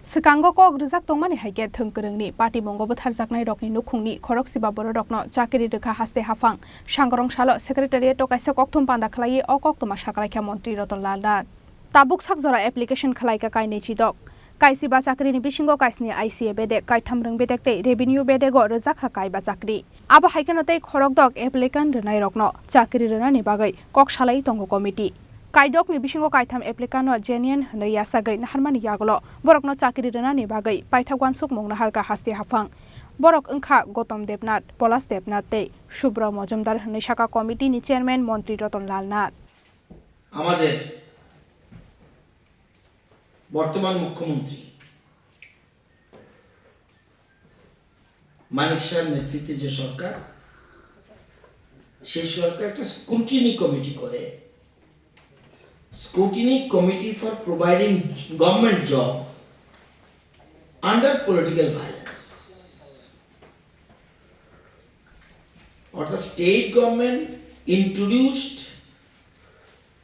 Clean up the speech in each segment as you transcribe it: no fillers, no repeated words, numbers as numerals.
Sekango kok rizak tongmani haike Thwngkwrwngni Patimungo ButharjaknaiRokni Nukhungni Khorokchiba Bororokno Chakiri Rwkha HasteHaphang Sangrong Salo Secretariat kaisa kokthum panda khlai o koktuma saklaikha Mantri Ratan Lal Nath tabuk sakjora application khlaika kainei chidok kaisiba chakrini bisingo kaisni ICA bedek kaithamrung bedekte revenue bedego rwjakha kaiba chakri abo haikenotei khorokdok applicant rwnairokno chakri rwnani bagai kok salai tongo committee Kaidok ni bisingo kaitam applicant genuine hnai yasagai naharmani yaglo borokno chakiri rwnani bagai paithakwan sukmung naharka HasteHaphang borok wngkha Gautam Devnath Polas Devnath tei Subra Mojumdar hnai saka committee ni chairman Mantri Ratan Lal Nath আমাদের বর্তমান মুখ্যমন্ত্রী মানিক শাহর নেতৃত্বে যে সরকার সেই সরকার একটা scrutiny committee করে Scrutiny Committee for Providing Government Job under Political Violence. Or the state government introduced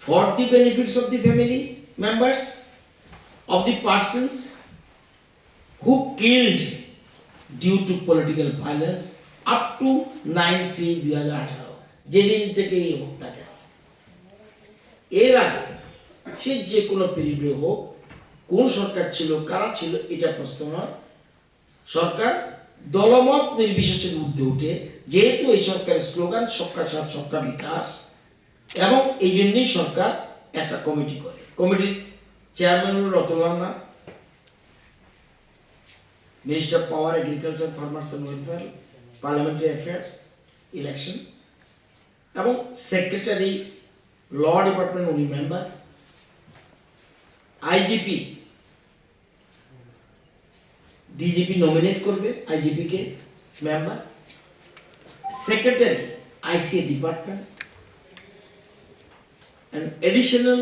for the benefits of the family members of the persons who killed due to political violence up to 9/3/2018 যেদিন থেকে এই হত্যা কেন এর আগে সে যে কোনো পিরিয়ডে হোক কোন সরকার ছিল কারা ছিল এটা প্রশ্ন নয় সরকার দলমত নির্বিশেষে ঊর্ধ্বে উঠে যেহেতু এই সরকারের স্লোগান সবকা সাথ সবকা বিকাশ এবং এই জন্যই সরকার একটা কমিটি করে কমিটির চেয়ারম্যান হল Ratan Lal Nath minister of power agriculture farmers and welfare parliamentary affairs election এবং secretary Law Department only member, IGP, DGP nominate করবে IGP কে member, Secretary ICA Department, and additional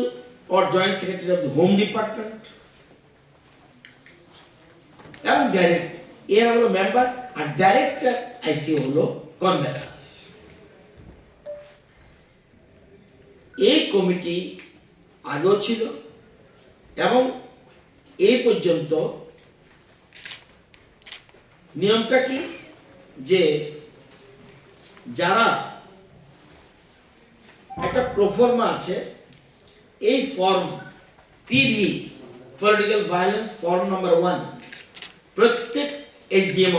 or Joint Secretary of the Home Department, এবং Direct, এর হলো member আর Director ICA হলো convener. এই committee আগেও ছিল এবং এই পর্যন্ত নিয়মটা কি যে যারা একটা প্রফর্মা আছে এই form PV political violence form number 1 প্রত্যেক এসডিএম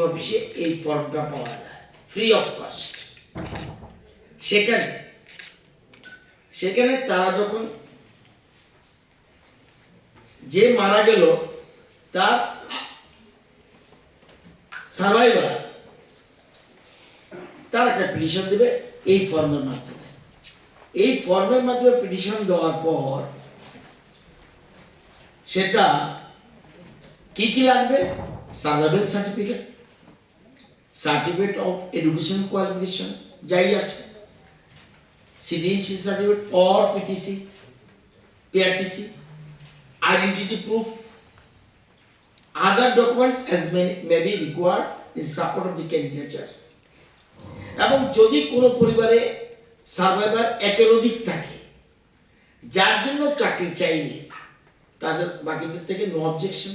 অফিসে এই ফর্মটা পাওয়া যায় ফ্রি অফ কস্ট সেখানে তারা যখন যে মারা গেল তার সার্ভাইভার তার একটা পিটিশন দেবে এই ফর্মের মাধ্যমে পিটিশন দেওয়ার পর সেটা কি লাগবে survival certificate of education qualification যাই আছে citizenship certificate or PRTC, identity proof, other documents as may be required in support of the candidature. এবং যদি কোনো পরিবারে সার্ভাইভার একের অধিক থাকে যার জন্য চাকরি চাইবে তাদের বাকিদের থেকে নো অবজেকশন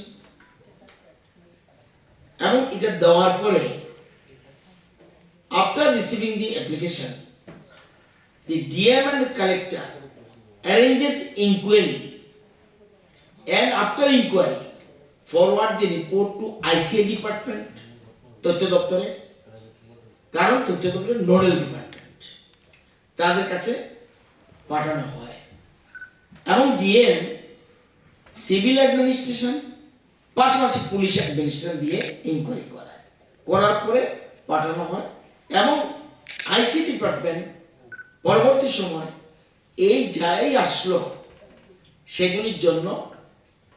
এবং এটা দেওয়ার পরে after receiving the application the DM and collector arranges inquiry and after inquiry forward the report to ICA department তথ্য দপ্তরে কারণ তথ্য দপ্তরের নোডাল ডিপার্টমেন্ট তাদের কাছে পাঠানো হয় এবং DM সিভিল অ্যাডমিনিস্ট্রেশন পাশাপাশি পুলিশ অ্যাডমিনিস্ট্রেশন দিয়ে ইনকোয়ারি করার পরে পাঠানো হয় এবং ICA ডিপার্টমেন্ট পরবর্তী সময় এই যাই আসলো সেগুলির জন্য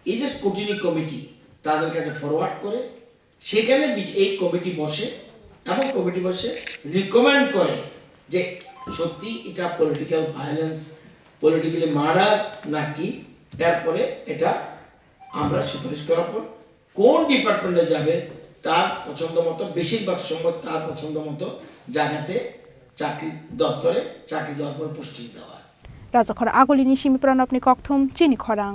এই যে স্ক্রুটিনি কমিটি তাদের কাছে ফরওয়ার্ড করে সেখানে এই কমিটি বসে এবং কমিটি বসে রিকমেন্ড করে যে সত্যি এটা পলিটিক্যাল ভায়োলেন্স পলিটিক্যালি মার্ডার নাকি তারপরে এটা আমরা সুপারিশ করার পর কোন ডিপার্টমেন্টে যাবে তার পছন্দ মতো বেশিরভাগ সময় তার পছন্দ মতো জায়গাতে চাকরি দপ্তরে চাকরি দেওয়ার পর পোস্টিং দেওয়া রাজখর আগলিনি সিমি প্রণবনি ককথুম চিনি খরাং